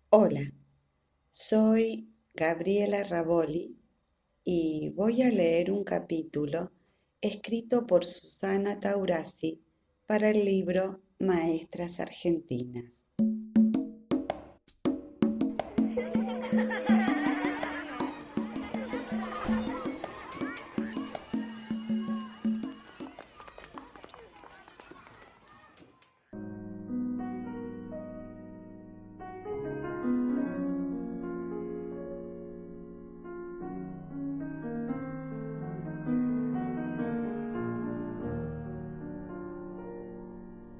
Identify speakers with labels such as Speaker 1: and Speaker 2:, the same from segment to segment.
Speaker 1: Hola, soy Gabriela Raboli y voy a leer un capítulo escrito por Susana Taurasi para el libro Maestras Argentinas.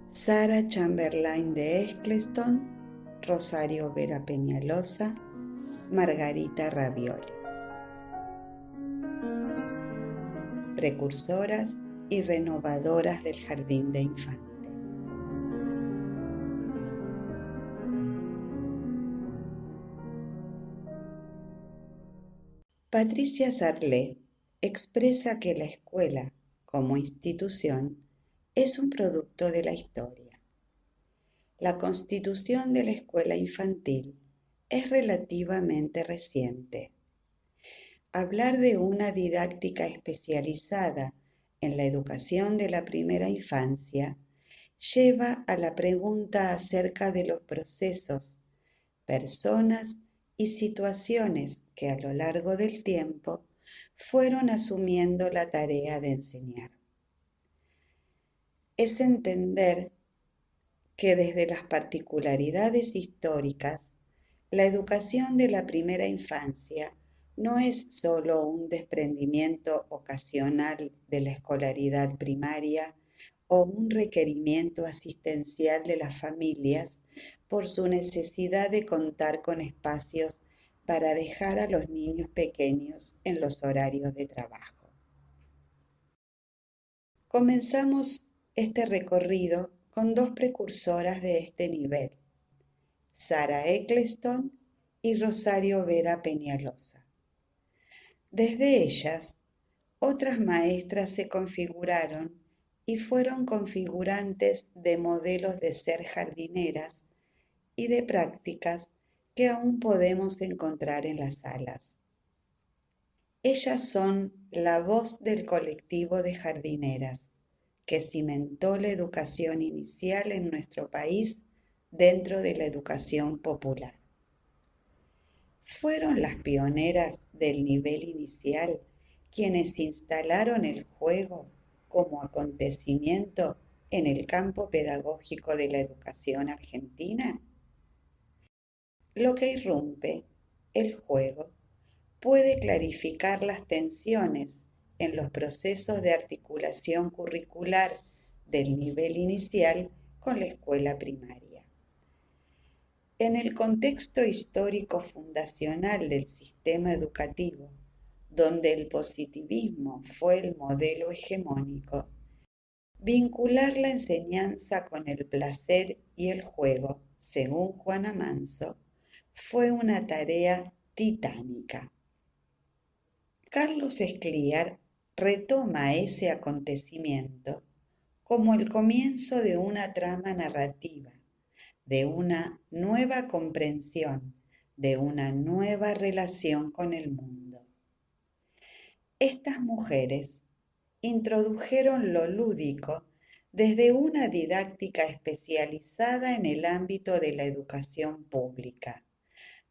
Speaker 1: Sara Chamberlain de Eccleston, Rosario Vera Peñalosa, Margarita Ravioli. Precursoras y renovadoras del jardín de infantes. Patricia Sarlé expresa que la escuela, como institución, es un producto de la historia. La constitución de la escuela infantil es relativamente reciente. Hablar de una didáctica especializada en la educación de la primera infancia lleva a la pregunta acerca de los procesos, personas y situaciones que a lo largo del tiempo fueron asumiendo la tarea de enseñar. Es entender que desde las particularidades históricas, la educación de la primera infancia no es sólo un desprendimiento ocasional de la escolaridad primaria o un requerimiento asistencial de las familias por su necesidad de contar con espacios para dejar a los niños pequeños en los horarios de trabajo. Comenzamos este recorrido con dos precursoras de este nivel, Sara Eccleston y Rosario Vera Peñalosa. Desde ellas, otras maestras se configuraron y fueron configurantes de modelos de ser jardineras y de prácticas que aún podemos encontrar en las salas. Ellas son la voz del colectivo de jardineras que cimentó la educación inicial en nuestro país dentro de la educación popular. Fueron las pioneras del nivel inicial quienes instalaron el juego como acontecimiento en el campo pedagógico de la educación argentina. Lo que irrumpe, el juego, puede clarificar las tensiones en los procesos de articulación curricular del nivel inicial con la escuela primaria. En el contexto histórico fundacional del sistema educativo, donde el positivismo fue el modelo hegemónico, vincular la enseñanza con el placer y el juego, según Juana Manso, fue una tarea titánica. Carlos Escliar retoma ese acontecimiento como el comienzo de una trama narrativa, de una nueva comprensión, de una nueva relación con el mundo. Estas mujeres introdujeron lo lúdico desde una didáctica especializada en el ámbito de la educación pública,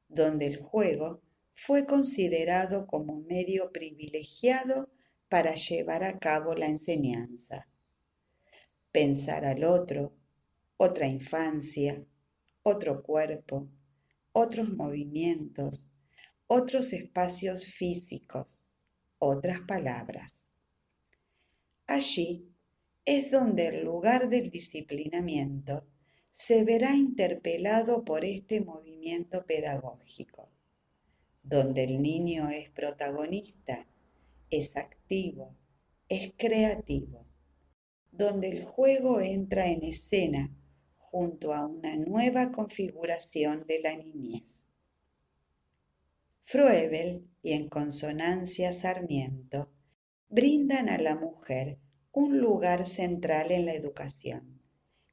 Speaker 1: donde el juego fue considerado como medio privilegiado para llevar a cabo la enseñanza. Pensar al otro, otra infancia, otro cuerpo, otros movimientos, otros espacios físicos, otras palabras. Allí es donde el lugar del disciplinamiento se verá interpelado por este movimiento pedagógico, donde el niño es protagonista, es activo, es creativo, donde el juego entra en escena junto a una nueva configuración de la niñez. Froebel y en consonancia Sarmiento brindan a la mujer un lugar central en la educación,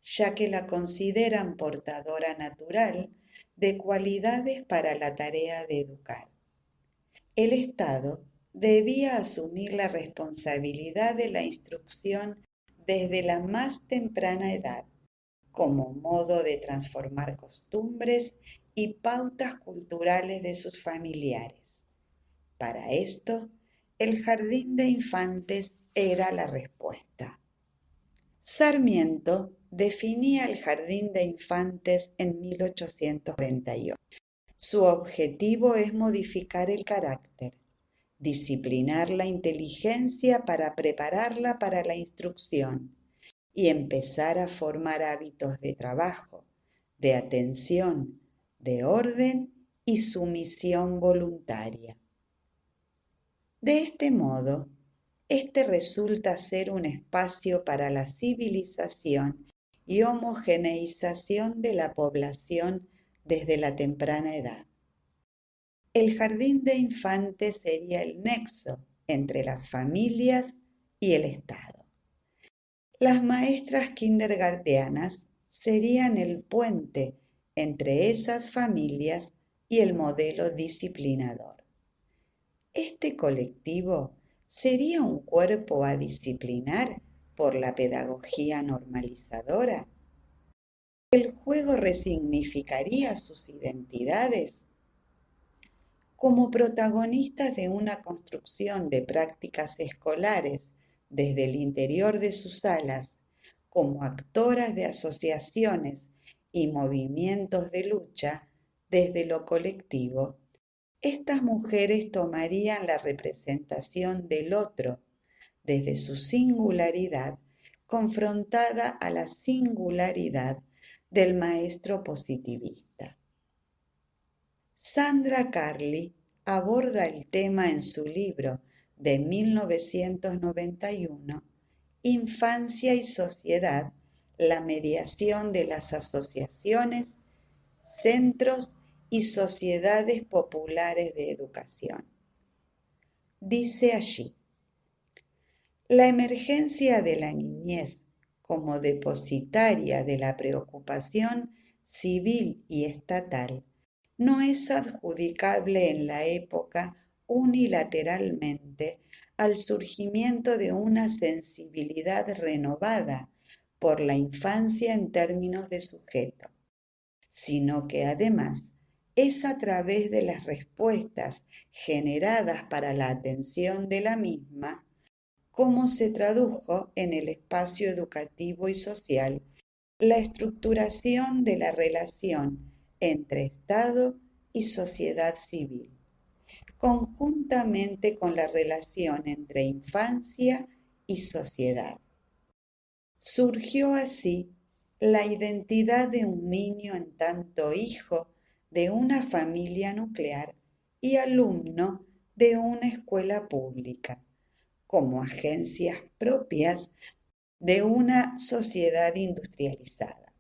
Speaker 1: ya que la consideran portadora natural de cualidades para la tarea de educar. El Estado debía asumir la responsabilidad de la instrucción desde la más temprana edad, como modo de transformar costumbres y pautas culturales de sus familiares. Para esto, el jardín de infantes era la respuesta. Sarmiento definía el jardín de infantes en 1848. Su objetivo es modificar el carácter, disciplinar la inteligencia para prepararla para la instrucción y empezar a formar hábitos de trabajo, de atención, de orden y sumisión voluntaria. De este modo, este resulta ser un espacio para la civilización y homogeneización de la población desde la temprana edad. El jardín de infantes sería el nexo entre las familias y el Estado. Las maestras kindergartenas serían el puente entre esas familias y el modelo disciplinador. Este colectivo sería un cuerpo a disciplinar por la pedagogía normalizadora. ¿El juego resignificaría sus identidades? Como protagonistas de una construcción de prácticas escolares desde el interior de sus salas, como actoras de asociaciones y movimientos de lucha desde lo colectivo, estas mujeres tomarían la representación del otro desde su singularidad, confrontada a la singularidad del maestro positivista. Sandra Carli aborda el tema en su libro de 1991, Infancia y Sociedad, la mediación de las asociaciones, centros y sociedades populares de educación. Dice allí: la emergencia de la niñez como depositaria de la preocupación civil y estatal no es adjudicable en la época unilateralmente al surgimiento de una sensibilidad renovada por la infancia en términos de sujeto, sino que además es a través de las respuestas generadas para la atención de la misma cómo se tradujo en el espacio educativo y social la estructuración de la relación entre Estado y sociedad civil, conjuntamente con la relación entre infancia y sociedad. Surgió así la identidad de un niño en tanto hijo de una familia nuclear y alumno de una escuela pública, como agencias propias de una sociedad industrializada.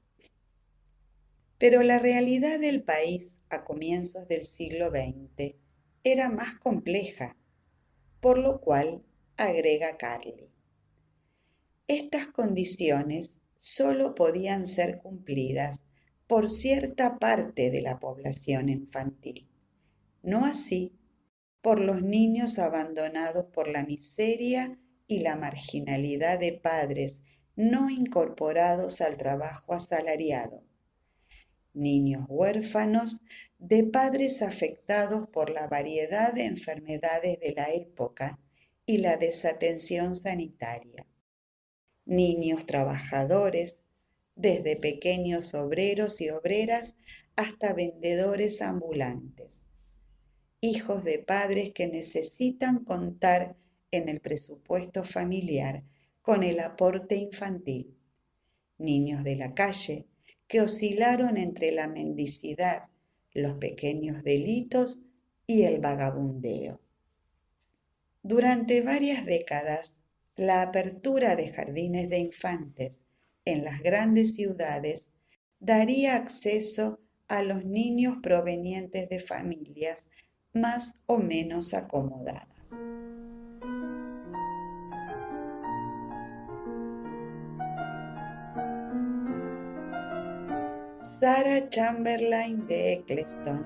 Speaker 1: Pero la realidad del país a comienzos del siglo XX era más compleja, por lo cual, agrega Carli, estas condiciones solo podían ser cumplidas por cierta parte de la población infantil, no así por los niños abandonados por la miseria y la marginalidad de padres no incorporados al trabajo asalariado, niños huérfanos de padres afectados por la variedad de enfermedades de la época y la desatención sanitaria, niños trabajadores, desde pequeños obreros y obreras hasta vendedores ambulantes, hijos de padres que necesitan contar en el presupuesto familiar con el aporte infantil, niños de la calle que oscilaron entre la mendicidad, los pequeños delitos y el vagabundeo. Durante varias décadas, la apertura de jardines de infantes en las grandes ciudades daría acceso a los niños provenientes de familias más o menos acomodadas. Sarah Chamberlain de Eccleston,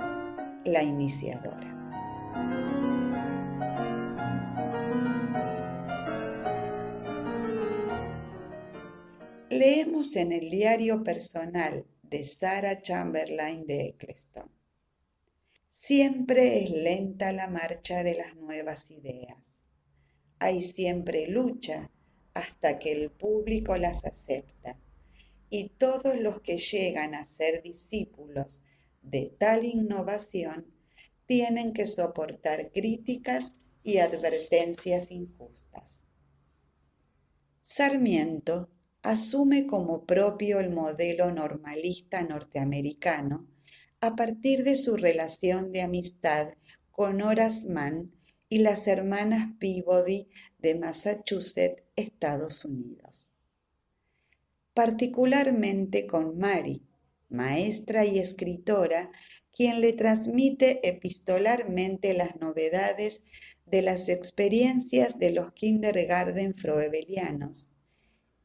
Speaker 1: la iniciadora. Leemos en el diario personal de Sarah Chamberlain de Eccleston. Siempre es lenta la marcha de las nuevas ideas. Hay siempre lucha hasta que el público las acepta, y todos los que llegan a ser discípulos de tal innovación tienen que soportar críticas y advertencias injustas. Sarmiento asume como propio el modelo normalista norteamericano a partir de su relación de amistad con Horace Mann y las hermanas Peabody de Massachusetts, Estados Unidos. Particularmente con Mary, maestra y escritora, quien le transmite epistolarmente las novedades de las experiencias de los kindergarten froebelianos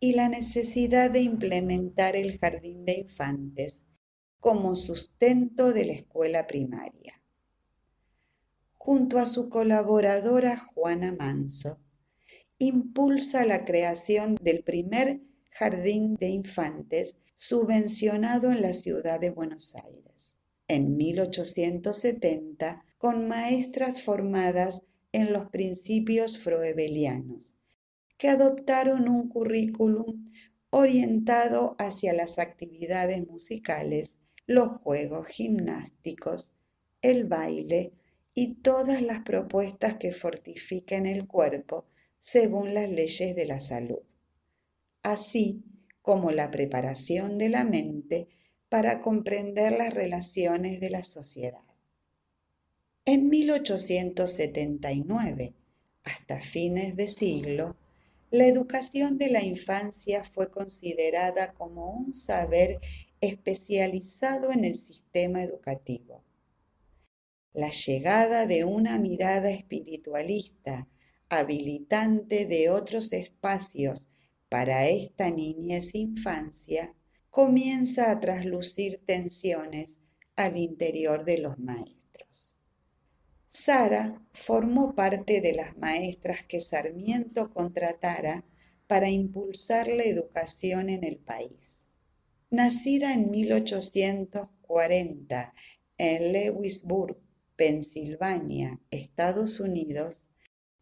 Speaker 1: y la necesidad de implementar el jardín de infantes como sustento de la escuela primaria. Junto a su colaboradora Juana Manso, impulsa la creación del primer jardín de infantes subvencionado en la ciudad de Buenos Aires, en 1870, con maestras formadas en los principios froebelianos, que adoptaron un currículum orientado hacia las actividades musicales, los juegos gimnásticos, el baile y todas las propuestas que fortifiquen el cuerpo según las leyes de la salud, así como la preparación de la mente para comprender las relaciones de la sociedad. En 1879, hasta fines de siglo, la educación de la infancia fue considerada como un saber especializado en el sistema educativo. La llegada de una mirada espiritualista, habilitante de otros espacios para esta niñez infancia, comienza a traslucir tensiones al interior de los maestros. Sara formó parte de las maestras que Sarmiento contratara para impulsar la educación en el país. Nacida en 1840 en Lewisburg, Pensilvania, Estados Unidos,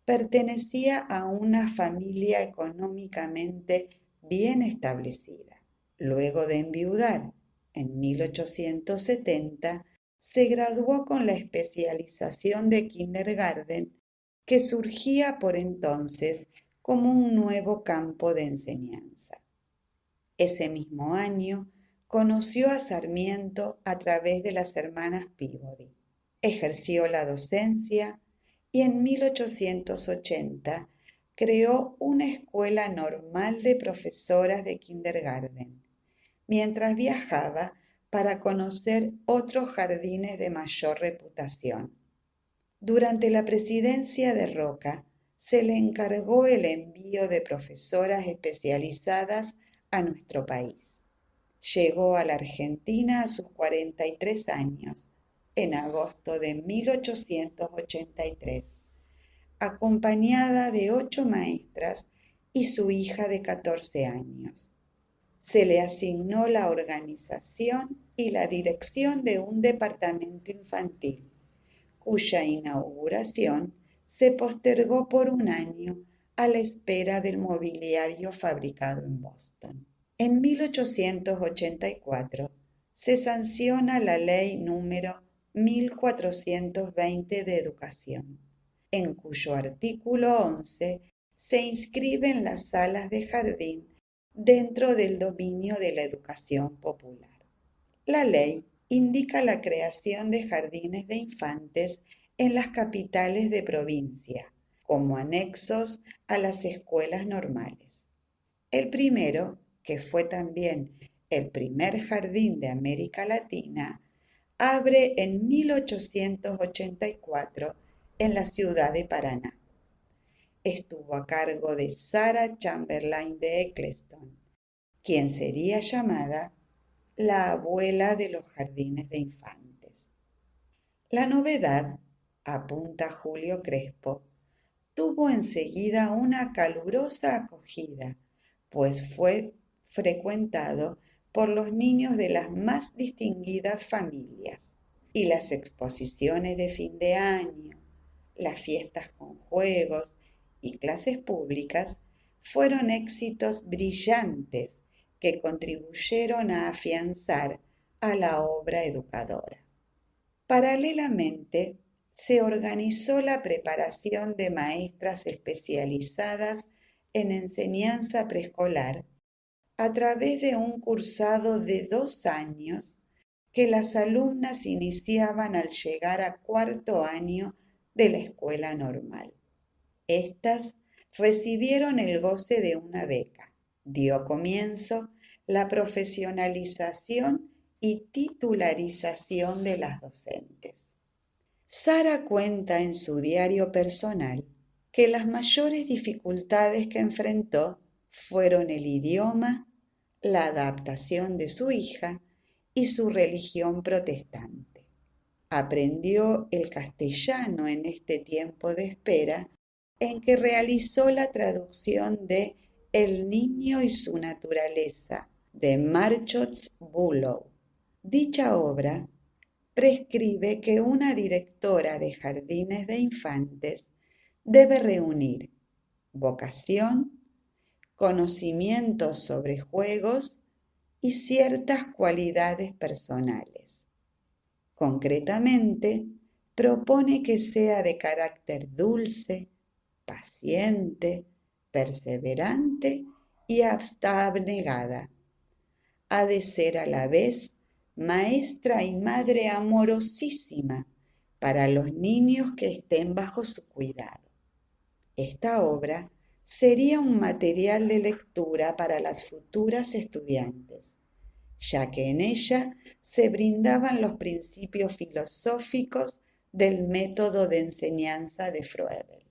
Speaker 1: pertenecía a una familia económicamente bien establecida. Luego de enviudar en 1870, se graduó con la especialización de kindergarten que surgía por entonces como un nuevo campo de enseñanza. Ese mismo año conoció a Sarmiento a través de las hermanas Peabody. Ejerció la docencia y en 1880 creó una escuela normal de profesoras de kindergarten, mientras viajaba para conocer otros jardines de mayor reputación. Durante la presidencia de Roca, se le encargó el envío de profesoras especializadas a nuestro país. Llegó a la Argentina a sus 43 años, en agosto de 1883, acompañada de 8 maestras y su hija de 14 años. Se le asignó la organización y la dirección de un departamento infantil, cuya inauguración se postergó por un año a la espera del mobiliario fabricado en Boston. En 1884 se sanciona la ley número 1420 de educación, en cuyo artículo 11 se inscriben las salas de jardín dentro del dominio de la educación popular. La ley indica la creación de jardines de infantes en las capitales de provincia, como anexos a las escuelas normales. El primero, que fue también el primer jardín de América Latina, abre en 1884 en la ciudad de Paraná. Estuvo a cargo de Sarah Chamberlain de Eccleston, quien sería llamada la abuela de los jardines de infantes. La novedad, apunta Julio Crespo, tuvo enseguida una calurosa acogida, pues fue frecuentado por los niños de las más distinguidas familias, y las exposiciones de fin de año, las fiestas con juegos y clases públicas fueron éxitos brillantes que contribuyeron a afianzar a la obra educadora. Paralelamente, se organizó la preparación de maestras especializadas en enseñanza preescolar a través de un cursado de 2 años que las alumnas iniciaban al llegar a cuarto año de la escuela normal. Estas recibieron el goce de una beca. Dio comienzo la profesionalización y titularización de las docentes. Sara cuenta en su diario personal que las mayores dificultades que enfrentó fueron el idioma, la adaptación de su hija y su religión protestante. Aprendió el castellano en este tiempo de espera en que realizó la traducción de El niño y su naturaleza de Marchotz Bulow. Dicha obra prescribe que una directora de jardines de infantes debe reunir vocación, conocimientos sobre juegos y ciertas cualidades personales. Concretamente, propone que sea de carácter dulce, paciente, perseverante y hasta abnegada. Ha de ser a la vez maestra y madre amorosísima para los niños que estén bajo su cuidado. Esta obra sería un material de lectura para las futuras estudiantes, ya que en ella se brindaban los principios filosóficos del método de enseñanza de Froebel.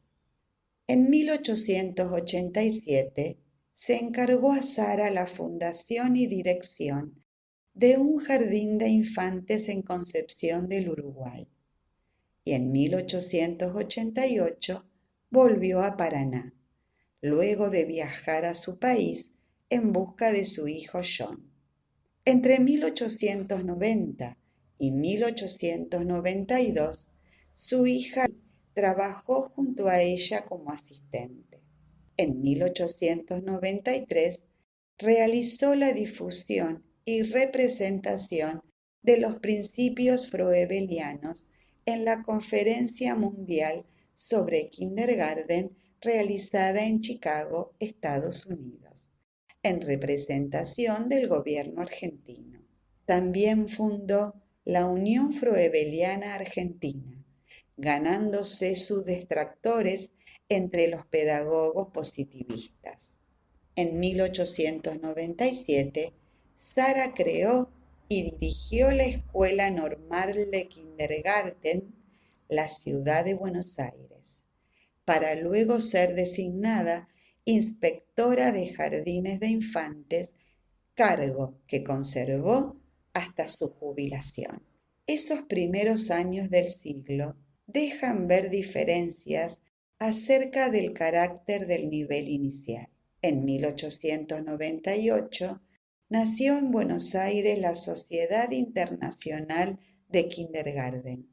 Speaker 1: En 1887 se encargó a Sara la fundación y dirección de un jardín de infantes en Concepción del Uruguay, y en 1888 volvió a Paraná, luego de viajar a su país en busca de su hijo John. Entre 1890 y 1892, su hija trabajó junto a ella como asistente. En 1893 realizó la difusión y representación de los principios froebelianos en la Conferencia Mundial sobre Kindergarten realizada en Chicago, Estados Unidos, en representación del gobierno argentino. También fundó la Unión Froebeliana Argentina, ganándose sus detractores entre los pedagogos positivistas. En 1897, Sara creó y dirigió la Escuela Normal de Kindergarten, la ciudad de Buenos Aires, para luego ser designada inspectora de jardines de infantes, cargo que conservó hasta su jubilación. Esos primeros años del siglo dejan ver diferencias acerca del carácter del nivel inicial. En 1898 nació en Buenos Aires la Sociedad Internacional de Kindergarten,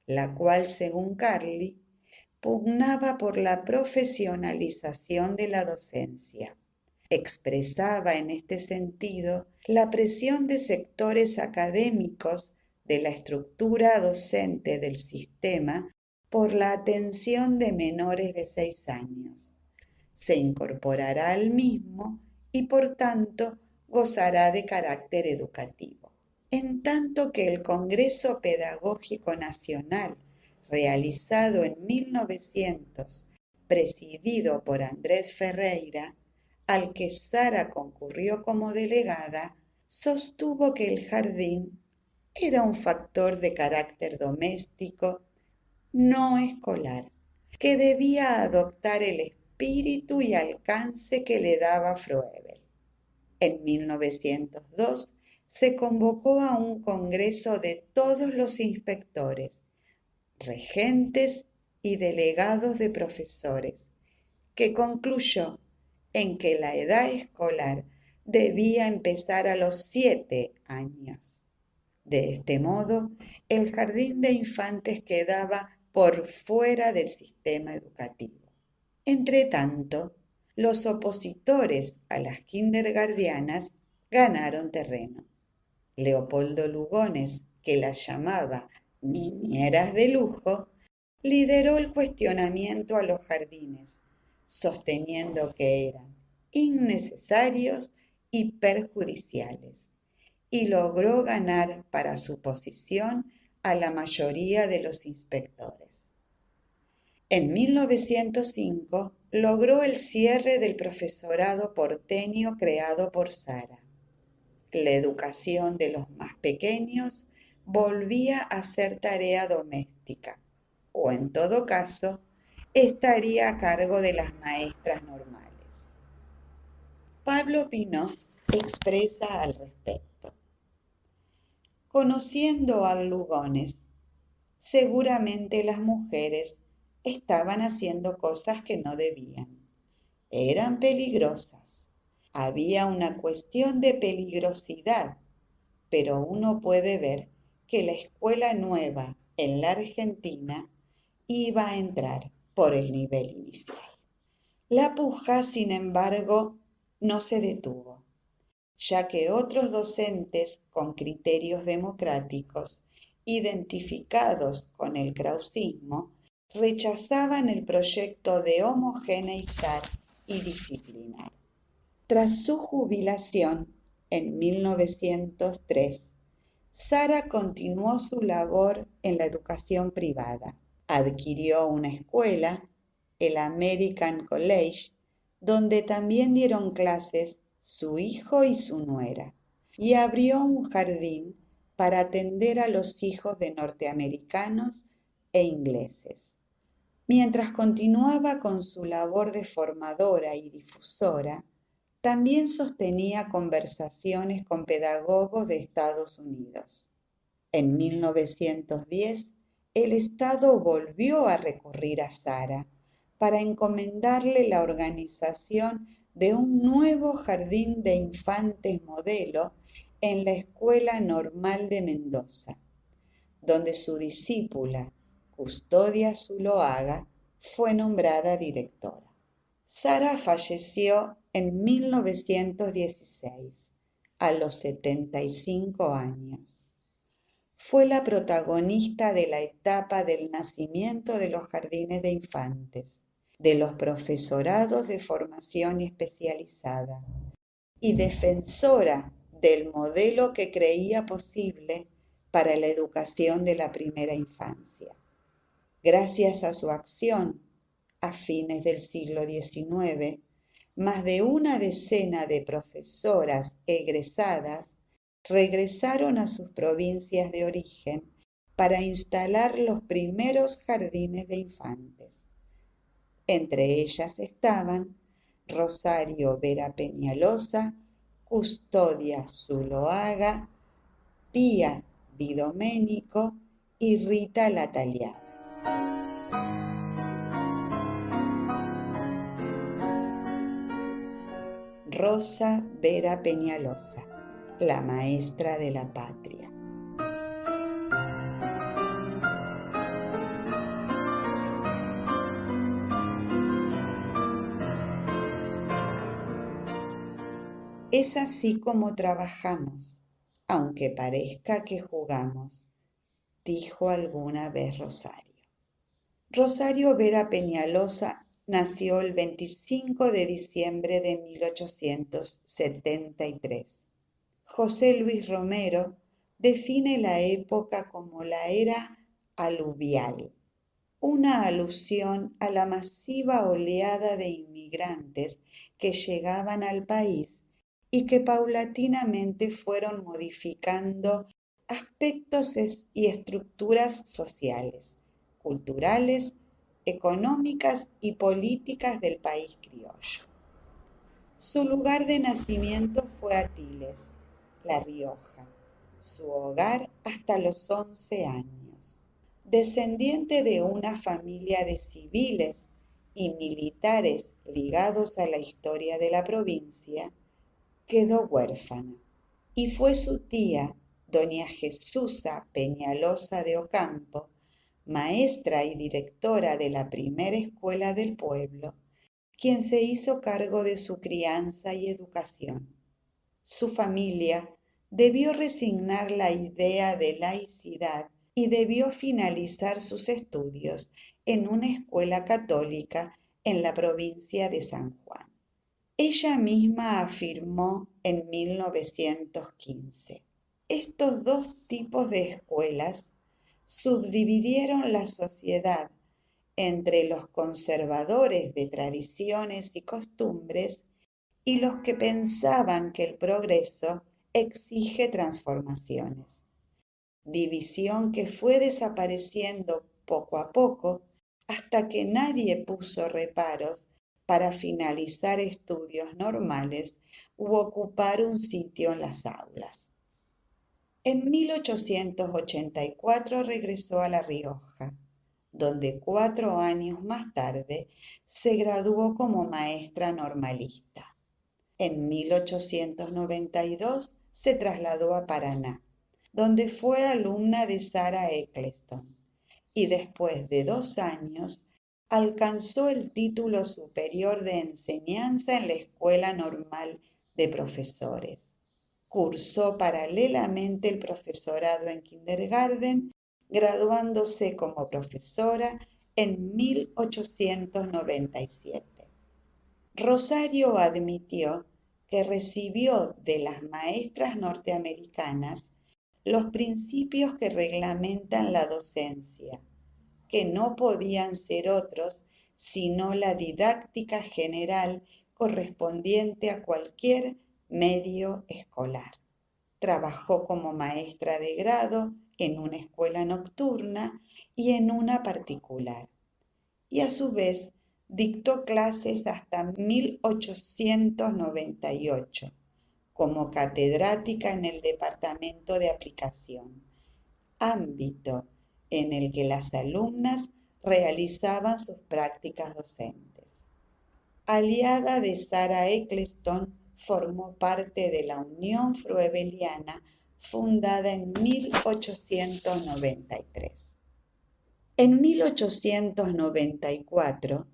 Speaker 1: la cual, según Carli, pugnaba por la profesionalización de la docencia. Expresaba en este sentido la presión de sectores académicos de la estructura docente del sistema por la atención de menores de 6 años. Se incorporará al mismo y por tanto gozará de carácter educativo. En tanto que el Congreso Pedagógico Nacional, realizado en 1900, presidido por Andrés Ferreira, al que Sara concurrió como delegada, sostuvo que el jardín era un factor de carácter doméstico, no escolar, que debía adoptar el espíritu y alcance que le daba Froebel. En 1902 se convocó a un congreso de todos los inspectores, regentes y delegados de profesores, que concluyó en que la edad escolar debía empezar a los 7 años. De este modo, el jardín de infantes quedaba por fuera del sistema educativo. Entretanto, los opositores a las kindergardianas ganaron terreno. Leopoldo Lugones, que las llamaba niñeras de lujo, lideró el cuestionamiento a los jardines, sosteniendo que eran innecesarios y perjudiciales, y logró ganar para su posición a la mayoría de los inspectores. En 1905 logró el cierre del profesorado porteño creado por Sara. La educación de los más pequeños volvía a ser tarea doméstica, o en todo caso, estaría a cargo de las maestras normales. Pablo Pinot expresa al respecto: conociendo a Lugones, seguramente las mujeres estaban haciendo cosas que no debían. Eran peligrosas. Había una cuestión de peligrosidad, pero uno puede ver que la escuela nueva en la Argentina iba a entrar por el nivel inicial. La puja, sin embargo, no se detuvo, ya que otros docentes con criterios democráticos, identificados con el krausismo, rechazaban el proyecto de homogeneizar y disciplinar. Tras su jubilación en 1903, Sara continuó su labor en la educación privada. Adquirió una escuela, el American College, donde también dieron clases su hijo y su nuera, y abrió un jardín para atender a los hijos de norteamericanos e ingleses. Mientras continuaba con su labor de formadora y difusora, también sostenía conversaciones con pedagogos de Estados Unidos. En 1910, el Estado volvió a recurrir a Sara para encomendarle la organización de un nuevo jardín de infantes modelo en la Escuela Normal de Mendoza, donde su discípula, Custodia Zuloaga, fue nombrada directora. Sara falleció en 1916, a los 75 años. Fue la protagonista de la etapa del nacimiento de los jardines de infantes, de los profesorados de formación especializada y defensora del modelo que creía posible para la educación de la primera infancia. Gracias a su acción, a fines del siglo XIX, más de una decena de profesoras egresadas regresaron a sus provincias de origen para instalar los primeros jardines de infantes. Entre ellas estaban Rosario Vera Peñalosa, Custodia Zuloaga, Pía Di Domenico y Rita La Tagliada. Rosa Vera Peñalosa, la maestra de la patria. Es así como trabajamos, aunque parezca que jugamos, dijo alguna vez Rosario. Rosario Vera Peñalosa nació el 25 de diciembre de 1873. José Luis Romero define la época como la era aluvial, una alusión a la masiva oleada de inmigrantes que llegaban al país y que paulatinamente fueron modificando aspectos y estructuras sociales, culturales, económicas y políticas del país criollo. Su lugar de nacimiento fue Atiles, La Rioja, su hogar hasta los 11 años. Descendiente de una familia de civiles y militares ligados a la historia de la provincia, quedó huérfana y fue su tía, doña Jesusa Peñalosa de Ocampo, maestra y directora de la primera escuela del pueblo, quien se hizo cargo de su crianza y educación. Su familia debió resignar la idea de laicidad y debió finalizar sus estudios en una escuela católica en la provincia de San Juan. Ella misma afirmó en 1915: estos dos tipos de escuelas subdividieron la sociedad entre los conservadores de tradiciones y costumbres y los que pensaban que el progreso exige transformaciones. División que fue desapareciendo poco a poco hasta que nadie puso reparos para finalizar estudios normales u ocupar un sitio en las aulas. En 1884 regresó a La Rioja, donde 4 años más tarde se graduó como maestra normalista. En 1892 se trasladó a Paraná, donde fue alumna de Sarah Eccleston, y después de 2 años alcanzó el título superior de enseñanza en la Escuela Normal de Profesores. Cursó paralelamente el profesorado en kindergarten, graduándose como profesora en 1897. Rosario admitió que recibió de las maestras norteamericanas los principios que reglamentan la docencia, que no podían ser otros sino la didáctica general correspondiente a cualquier medio escolar. Trabajó como maestra de grado en una escuela nocturna y en una particular, y a su vez dictó clases hasta 1898 como catedrática en el departamento de aplicación, ámbito en el que las alumnas realizaban sus prácticas docentes. Aliada de Sarah Eccleston, formó parte de la Unión Froebeliana fundada en 1893. En 1894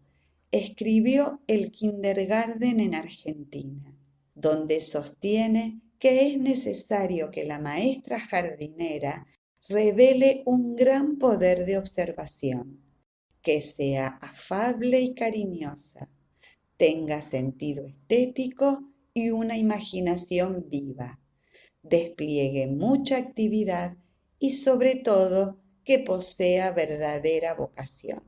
Speaker 1: escribió El kindergarten en Argentina, donde sostiene que es necesario que la maestra jardinera revele un gran poder de observación, que sea afable y cariñosa, tenga sentido estético y una imaginación viva, despliegue mucha actividad y sobre todo que posea verdadera vocación.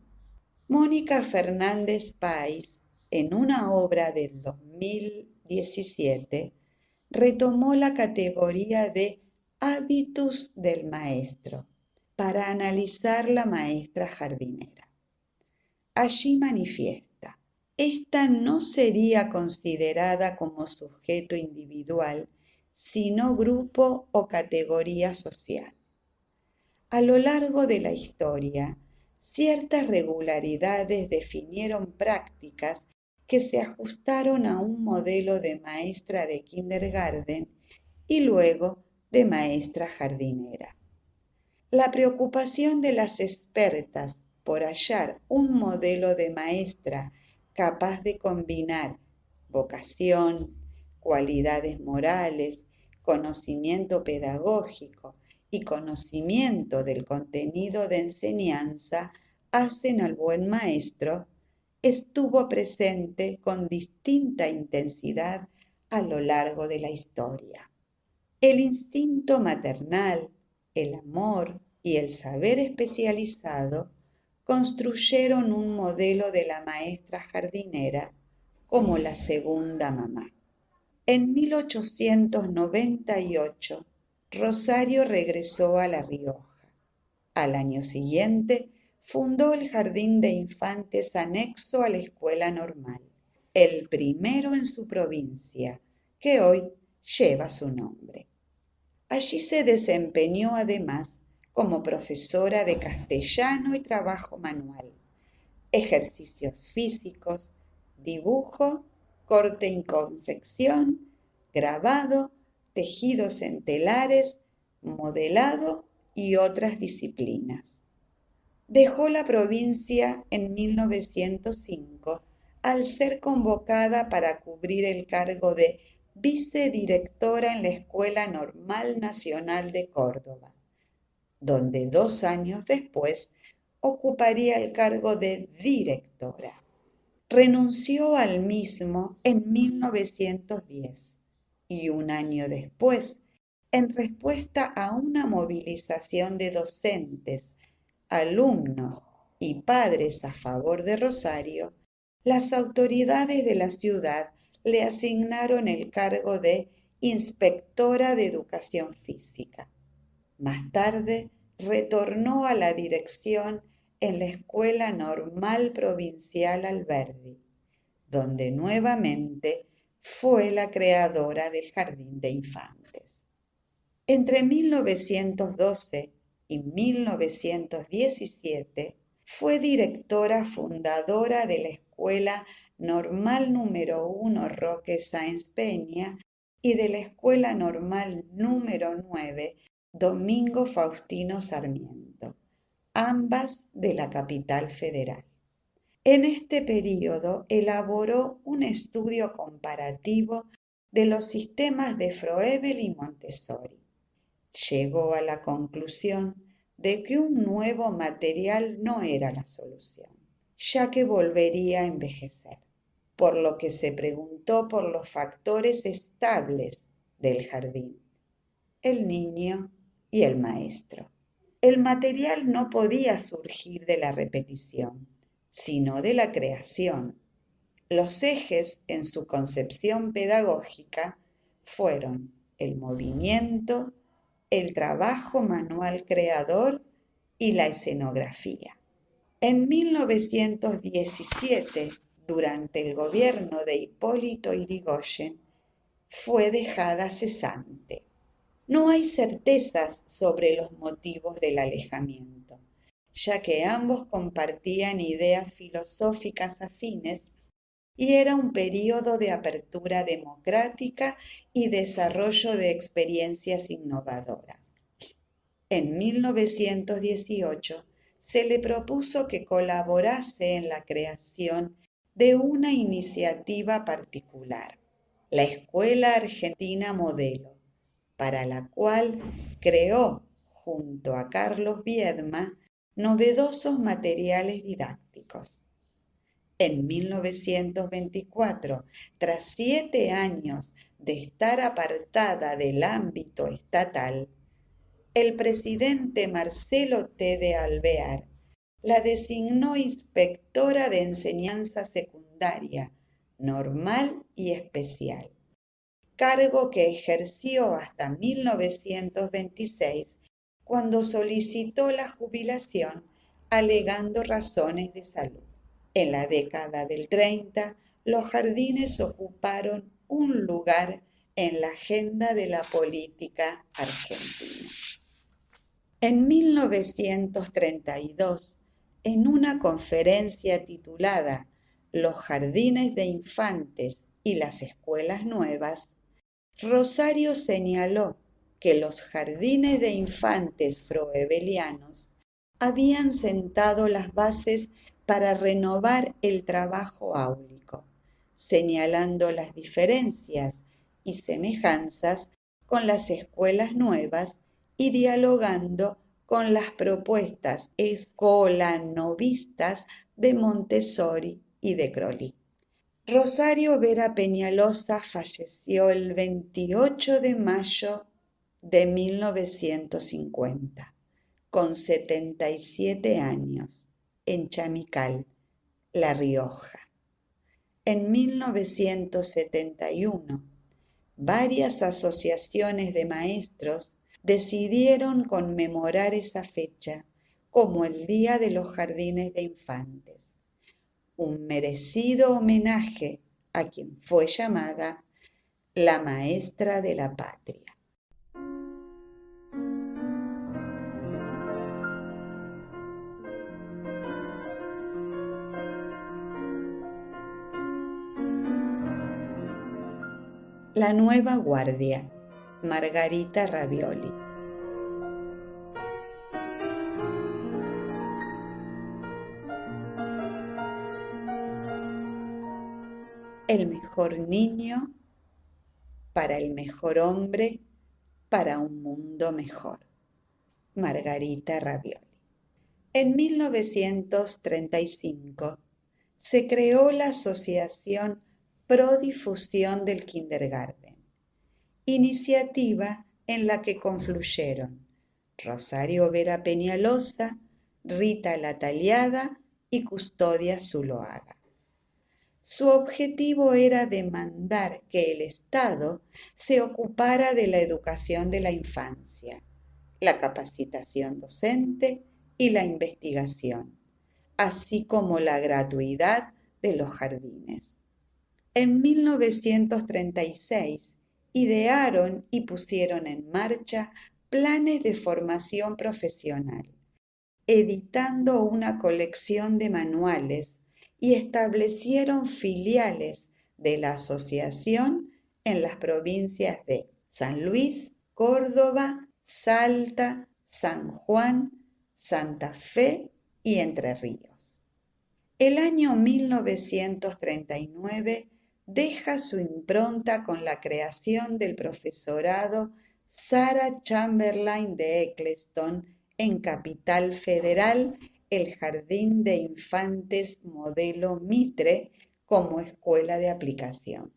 Speaker 1: Mónica Fernández Páez, en una obra del 2017, retomó la categoría de hábitus del maestro para analizar la maestra jardinera. Allí manifiesta: esta no sería considerada como sujeto individual, sino grupo o categoría social. A lo largo de la historia, ciertas regularidades definieron prácticas que se ajustaron a un modelo de maestra de kindergarten y luego de maestra jardinera. La preocupación de las expertas por hallar un modelo de maestra capaz de combinar vocación, cualidades morales, conocimiento pedagógico y conocimiento del contenido de enseñanza hacen al buen maestro, estuvo presente con distinta intensidad a lo largo de la historia. El instinto maternal, el amor y el saber especializado construyeron un modelo de la maestra jardinera como la segunda mamá. En 1898, Rosario regresó a La Rioja. Al año siguiente, fundó el Jardín de Infantes anexo a la Escuela Normal, el primero en su provincia, que hoy lleva su nombre. Allí se desempeñó además como profesora de castellano y trabajo manual, ejercicios físicos, dibujo, corte y confección, grabado, tejidos en telares, modelado y otras disciplinas. Dejó la provincia en 1905 al ser convocada para cubrir el cargo de vicedirectora en la Escuela Normal Nacional de Córdoba, donde 2 años después ocuparía el cargo de directora. Renunció al mismo en 1910 y un año después, en respuesta a una movilización de docentes, alumnos y padres a favor de Rosario, las autoridades de la ciudad le asignaron el cargo de inspectora de educación física. Más tarde retornó a la dirección en la Escuela Normal Provincial Alberdi, donde nuevamente fue la creadora del Jardín de Infantes. Entre 1912 y 1917 fue directora fundadora de la Escuela Normal número 1 Roque Sáenz Peña y de la Escuela Normal número 9 Domingo Faustino Sarmiento, ambas de la capital federal. En este período elaboró un estudio comparativo de los sistemas de Froebel y Montessori. Llegó a la conclusión de que un nuevo material no era la solución, ya que volvería a envejecer, por lo que se preguntó por los factores estables del jardín, el niño y el maestro. El material no podía surgir de la repetición, sino de la creación. Los ejes en su concepción pedagógica fueron el movimiento, el trabajo manual creador y la escenografía. En 1917, durante el gobierno de Hipólito Yrigoyen, fue dejada cesante. No hay certezas sobre los motivos del alejamiento, ya que ambos compartían ideas filosóficas afines y era un período de apertura democrática y desarrollo de experiencias innovadoras. En 1918 se le propuso que colaborase en la creación de una iniciativa particular, la Escuela Argentina Modelo, para la cual creó, junto a Carlos Viedma, novedosos materiales didácticos. En 1924, tras 7 años de estar apartada del ámbito estatal, el presidente Marcelo T. de Alvear la designó inspectora de enseñanza secundaria, normal y especial, cargo que ejerció hasta 1926, cuando solicitó la jubilación alegando razones de salud. En la década del 30, los jardines ocuparon un lugar en la agenda de la política argentina. En 1932, en una conferencia titulada Los jardines de infantes y las escuelas nuevas, Rosario señaló que los jardines de infantes froebelianos habían sentado las bases para renovar el trabajo áulico, señalando las diferencias y semejanzas con las escuelas nuevas y dialogando con las propuestas escolanovistas de Montessori y de Crolí. Rosario Vera Peñalosa falleció el 28 de mayo de 1950, con 77 años, en Chamical, La Rioja. En 1971, varias asociaciones de maestros decidieron conmemorar esa fecha como el Día de los Jardines de Infantes, un merecido homenaje a quien fue llamada la maestra de la patria. La nueva guardia, Margarita Ravioli. El mejor niño para el mejor hombre, para un mundo mejor. Margarita Ravioli. En 1935 se creó la Asociación Pro Difusión del Kindergarten, iniciativa en la que confluyeron Rosario Vera Peñalosa, Rita Lataliada y Custodia Zuloaga. Su objetivo era demandar que el Estado se ocupara de la educación de la infancia, la capacitación docente y la investigación, así como la gratuidad de los jardines. En 1936 idearon y pusieron en marcha planes de formación profesional, editando una colección de manuales y establecieron filiales de la asociación en las provincias de San Luis, Córdoba, Salta, San Juan, Santa Fe y Entre Ríos. El año 1939 deja su impronta con la creación del profesorado Sarah Chamberlain de Eccleston en Capital Federal, el Jardín de Infantes modelo Mitre como escuela de aplicación.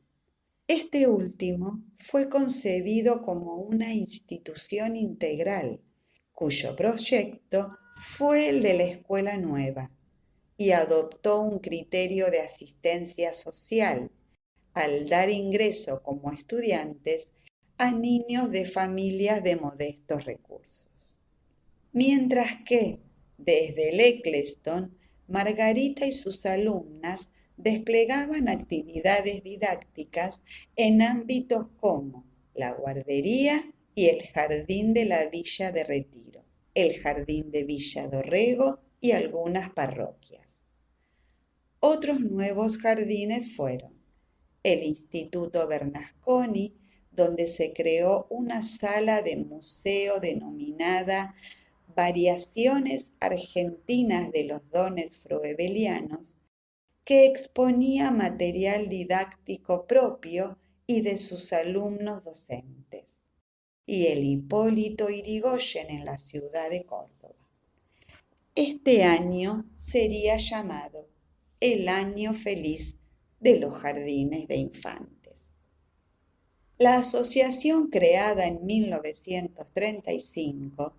Speaker 1: Este último fue concebido como una institución integral, cuyo proyecto fue el de la escuela nueva, y adoptó un criterio de asistencia social al dar ingreso como estudiantes a niños de familias de modestos recursos. Mientras que, desde el Eccleston, Margarita y sus alumnas desplegaban actividades didácticas en ámbitos como la guardería y el jardín de la Villa de Retiro, el jardín de Villa Dorrego y algunas parroquias. Otros nuevos jardines fueron el Instituto Bernasconi, donde se creó una sala de museo denominada Variaciones Argentinas de los Dones Froebelianos, que exponía material didáctico propio y de sus alumnos docentes, y el Hipólito Yrigoyen en la ciudad de Córdoba. Este año sería llamado el Año Feliz de los Jardines de Infantes. La asociación, creada en 1935,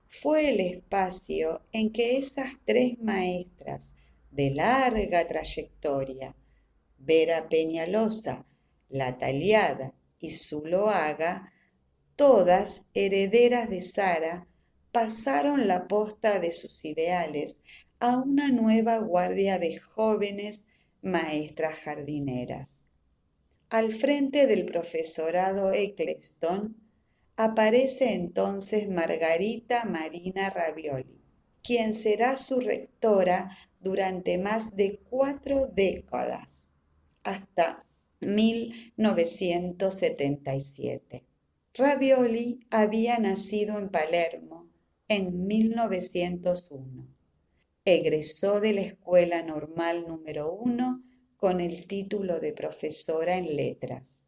Speaker 1: fue el espacio en que esas tres maestras de larga trayectoria, Vera Peñalosa, Lataliada y Zuloaga, todas herederas de Sara, pasaron la posta de sus ideales a una nueva guardia de jóvenes maestras jardineras. Al frente del profesorado Eccleston aparece entonces Margarita Marina Ravioli, quien será su rectora durante más de 4 décadas, hasta 1977. Ravioli había nacido en Palermo en 1901. Egresó de la Escuela Normal número 1 con el título de profesora en letras.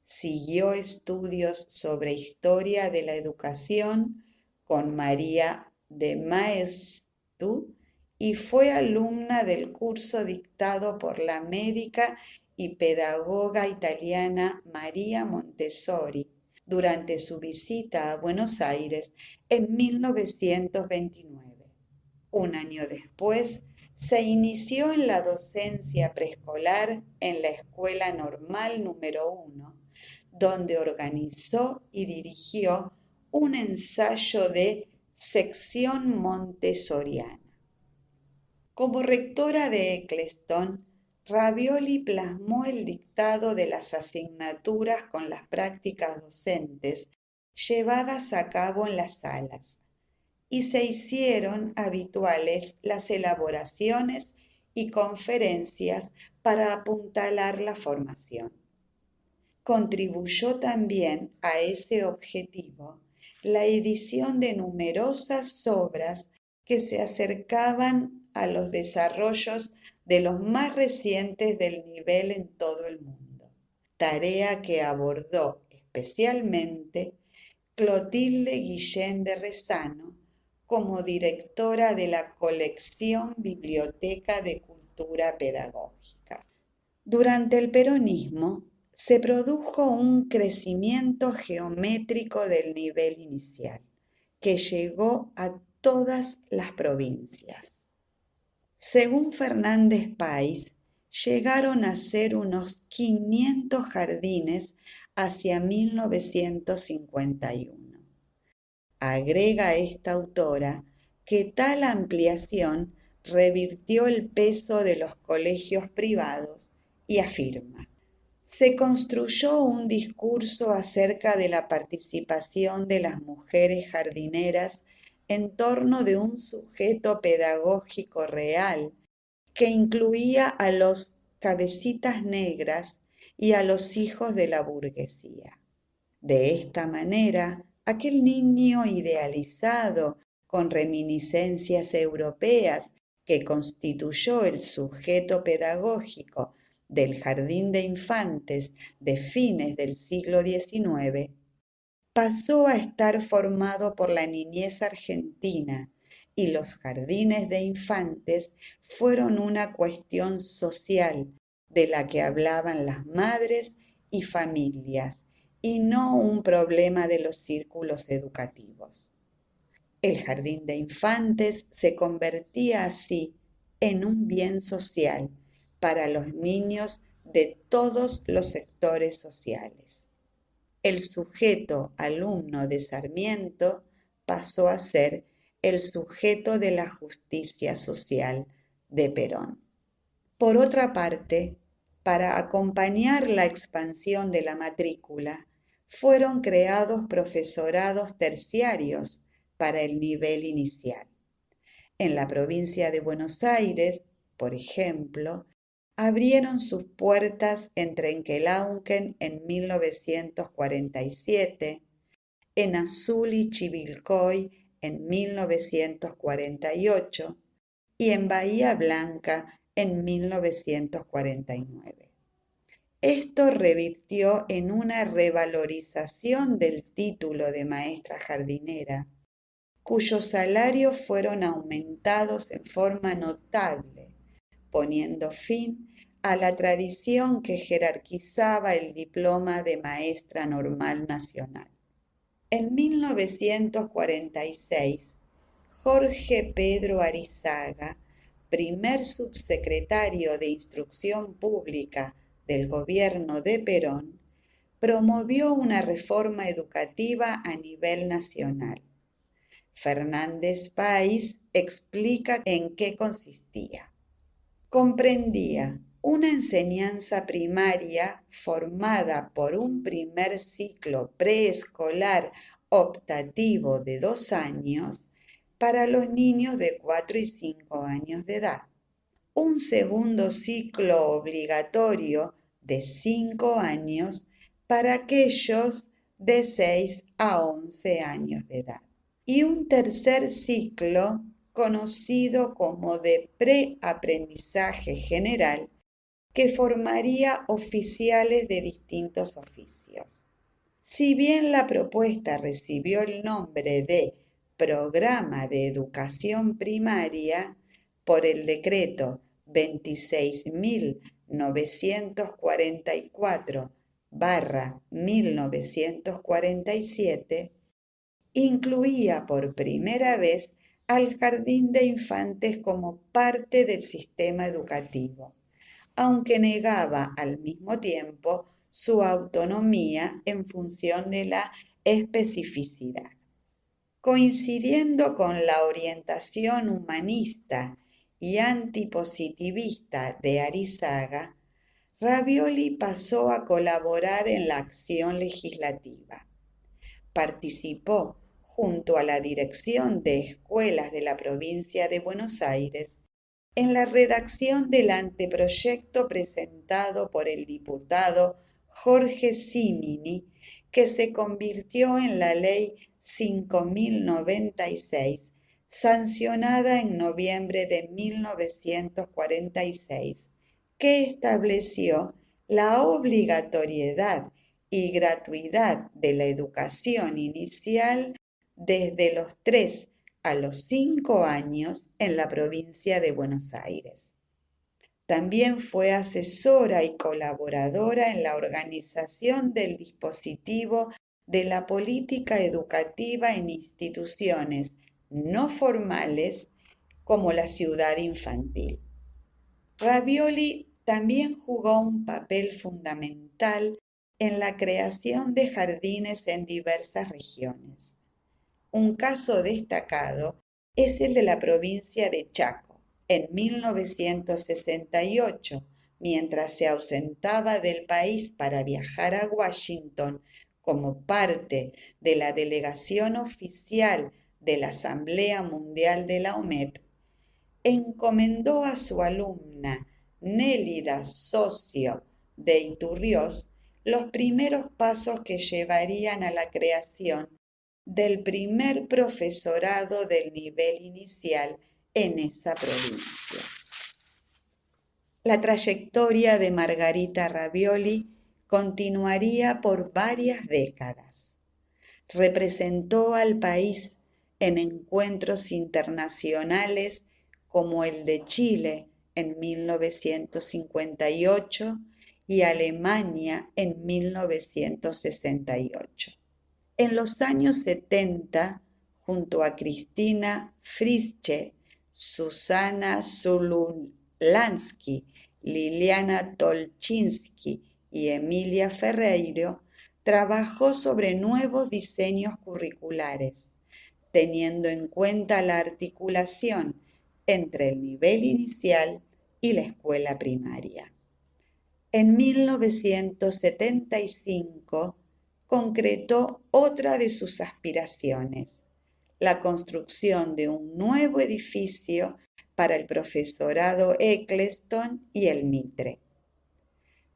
Speaker 1: Siguió estudios sobre historia de la educación con María de Maeztu y fue alumna del curso dictado por la médica y pedagoga italiana María Montessori durante su visita a Buenos Aires en 1929. Un año después, se inició en la docencia preescolar en la Escuela Normal número 1, donde organizó y dirigió un ensayo de sección montessoriana. Como rectora de Eccleston, Ravioli plasmó el dictado de las asignaturas con las prácticas docentes llevadas a cabo en las salas, y se hicieron habituales las elaboraciones y conferencias para apuntalar la formación. Contribuyó también a ese objetivo la edición de numerosas obras que se acercaban a los desarrollos de los más recientes del nivel en todo el mundo, tarea que abordó especialmente Clotilde Guillén de Rezano como directora de la colección Biblioteca de Cultura Pedagógica. Durante el peronismo se produjo un crecimiento geométrico del nivel inicial, que llegó a todas las provincias. Según Fernández Páez, llegaron a ser unos 500 jardines hacia 1951. Agrega esta autora que tal ampliación revirtió el peso de los colegios privados y afirma: se construyó un discurso acerca de la participación de las mujeres jardineras en torno de un sujeto pedagógico real que incluía a los cabecitas negras y a los hijos de la burguesía. De esta manera, aquel niño idealizado con reminiscencias europeas que constituyó el sujeto pedagógico del jardín de infantes de fines del siglo XIX, pasó a estar formado por la niñez argentina, y los jardines de infantes fueron una cuestión social de la que hablaban las madres y familias, y no un problema de los círculos educativos. El jardín de infantes se convertía así en un bien social para los niños de todos los sectores sociales. El sujeto alumno de Sarmiento pasó a ser el sujeto de la justicia social de Perón. Por otra parte, para acompañar la expansión de la matrícula, fueron creados profesorados terciarios para el nivel inicial. En la provincia de Buenos Aires, por ejemplo, abrieron sus puertas en Trenquelauquen en 1947, en Azul y Chivilcoy en 1948 y en Bahía Blanca en 1949. Esto revirtió en una revalorización del título de maestra jardinera, cuyos salarios fueron aumentados en forma notable, poniendo fin a la tradición que jerarquizaba el diploma de maestra normal nacional. En 1946, Jorge Pedro Arizaga, primer subsecretario de Instrucción Pública del gobierno de Perón, promovió una reforma educativa a nivel nacional. Fernández Páez explica en qué consistía. Comprendía una enseñanza primaria formada por un primer ciclo preescolar optativo de 2 años para los niños de 4 y 5 años de edad, un segundo ciclo obligatorio de 5 años para aquellos de 6 a 11 años de edad, y un tercer ciclo conocido como de preaprendizaje general, que formaría oficiales de distintos oficios. Si bien la propuesta recibió el nombre de Programa de Educación Primaria por el decreto 26.944/1947, incluía por primera vez al jardín de infantes como parte del sistema educativo, aunque negaba al mismo tiempo su autonomía en función de la especificidad. Coincidiendo con la orientación humanista y antipositivista de Arizaga, Ravioli pasó a colaborar en la acción legislativa. Participó junto a la Dirección de Escuelas de la provincia de Buenos Aires en la redacción del anteproyecto presentado por el diputado Jorge Simini, que se convirtió en la Ley 5096, sancionada en noviembre de 1946, que estableció la obligatoriedad y gratuidad de la educación inicial desde los 3 a los 5 años en la provincia de Buenos Aires. También fue asesora y colaboradora en la organización del dispositivo de la política educativa en instituciones no formales como la ciudad infantil. Ravioli también jugó un papel fundamental en la creación de jardines en diversas regiones. Un caso destacado es el de la provincia de Chaco. En 1968, mientras se ausentaba del país para viajar a Washington como parte de la delegación oficial de la Asamblea Mundial de la OMEP, encomendó a su alumna Nélida Socio de Iturriós los primeros pasos que llevarían a la creación del primer profesorado del nivel inicial en esa provincia. La trayectoria de Margarita Ravioli continuaría por varias décadas. Representó al país en encuentros internacionales como el de Chile en 1958 y Alemania en 1968. En los años 70, junto a Cristina Fritzsche, Susana Zululansky, Liliana Tolchinsky y Emilia Ferreiro, trabajó sobre nuevos diseños curriculares, teniendo en cuenta la articulación entre el nivel inicial y la escuela primaria. En 1975 concretó otra de sus aspiraciones, la construcción de un nuevo edificio para el profesorado Eccleston y el Mitre.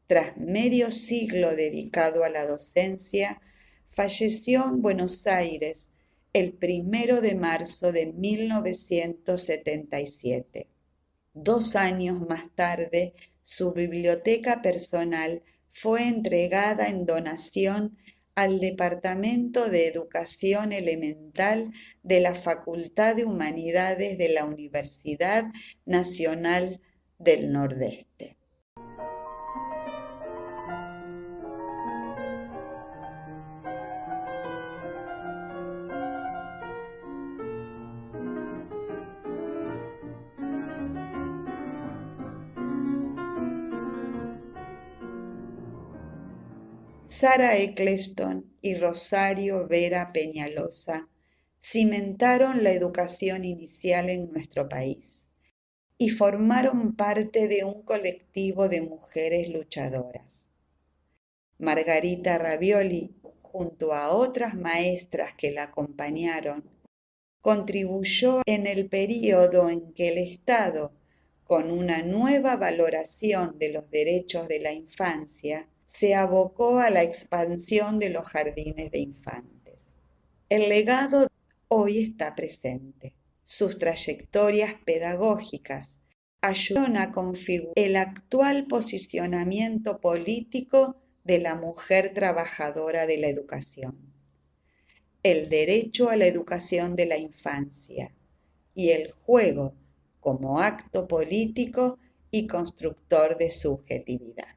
Speaker 1: Tras medio siglo dedicado a la docencia, falleció en Buenos Aires el 1 de marzo de 1977. 2 años más tarde, su biblioteca personal fue entregada en donación al Departamento de Educación Elemental de la Facultad de Humanidades de la Universidad Nacional del Nordeste. Sara Eccleston y Rosario Vera Peñalosa cimentaron la educación inicial en nuestro país y formaron parte de un colectivo de mujeres luchadoras. Margarita Ravioli, junto a otras maestras que la acompañaron, contribuyó en el período en que el Estado, con una nueva valoración de los derechos de la infancia, se abocó a la expansión de los jardines de infantes. El legado hoy está presente. Sus trayectorias pedagógicas ayudaron a configurar el actual posicionamiento político de la mujer trabajadora de la educación, el derecho a la educación de la infancia y el juego como acto político y constructor de subjetividad.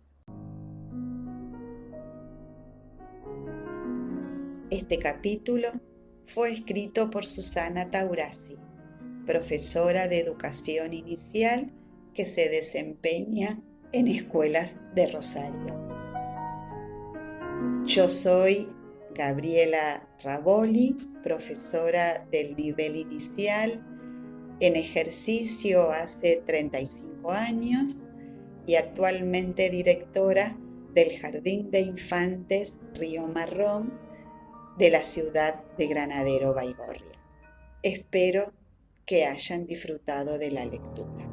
Speaker 1: Este capítulo fue escrito por Susana Taurasi, profesora de educación inicial que se desempeña en escuelas de Rosario. Yo soy Gabriela Raboli, profesora del nivel inicial en ejercicio hace 35 años y actualmente directora del Jardín de Infantes Río Marrón de la ciudad de Granadero Baigorria. Espero que hayan disfrutado de la lectura.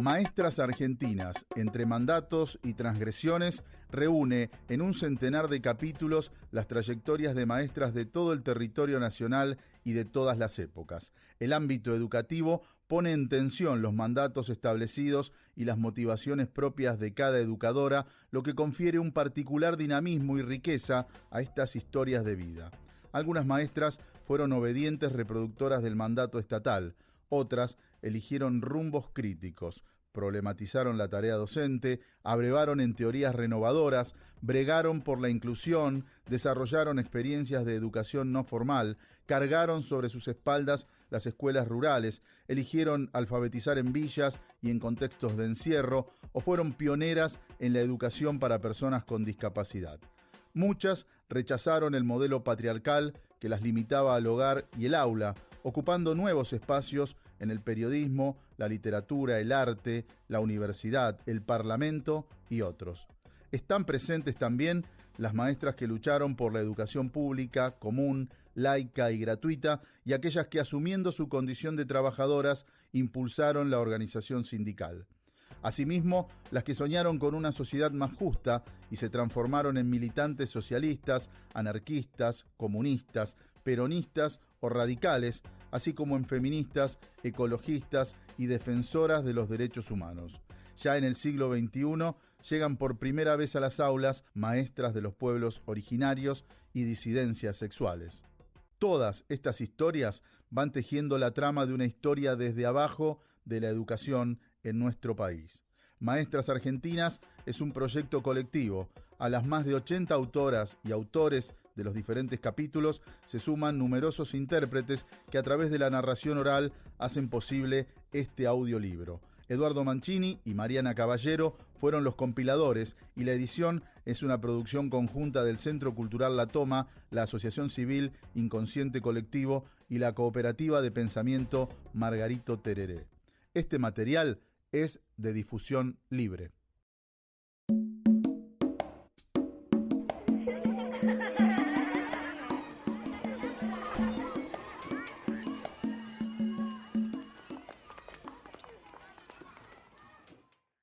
Speaker 2: Maestras Argentinas, entre mandatos y transgresiones, reúne en un centenar de capítulos las trayectorias de maestras de todo el territorio nacional y de todas las épocas. El ámbito educativo pone en tensión los mandatos establecidos y las motivaciones propias de cada educadora, lo que confiere un particular dinamismo y riqueza a estas historias de vida. Algunas maestras fueron obedientes reproductoras del mandato estatal, otras eligieron rumbos críticos, problematizaron la tarea docente, abrevaron en teorías renovadoras, bregaron por la inclusión, desarrollaron experiencias de educación no formal, cargaron sobre sus espaldas las escuelas rurales, eligieron alfabetizar en villas y en contextos de encierro, o fueron pioneras en la educación para personas con discapacidad. Muchas rechazaron el modelo patriarcal que las limitaba al hogar y el aula, ocupando nuevos espacios en el periodismo, la literatura, el arte, la universidad, el parlamento y otros. Están presentes también las maestras que lucharon por la educación pública, común, laica y gratuita, y aquellas que, asumiendo su condición de trabajadoras, impulsaron la organización sindical. Asimismo, las que soñaron con una sociedad más justa y se transformaron en militantes socialistas, anarquistas, comunistas, peronistas o radicales, así como en feministas, ecologistas y defensoras de los derechos humanos. Ya en el siglo XXI llegan por primera vez a las aulas maestras de los pueblos originarios y disidencias sexuales. Todas estas historias van tejiendo la trama de una historia desde abajo de la educación en nuestro país. Maestras Argentinas es un proyecto colectivo. A las más de 80 autoras y autores de los diferentes capítulos se suman numerosos intérpretes que a través de la narración oral hacen posible este audiolibro. Eduardo Mancini y Mariana Caballero fueron los compiladores y la edición es una producción conjunta del Centro Cultural La Toma, la Asociación Civil Inconsciente Colectivo y la Cooperativa de Pensamiento Margarito Tereré. Este material es de difusión libre.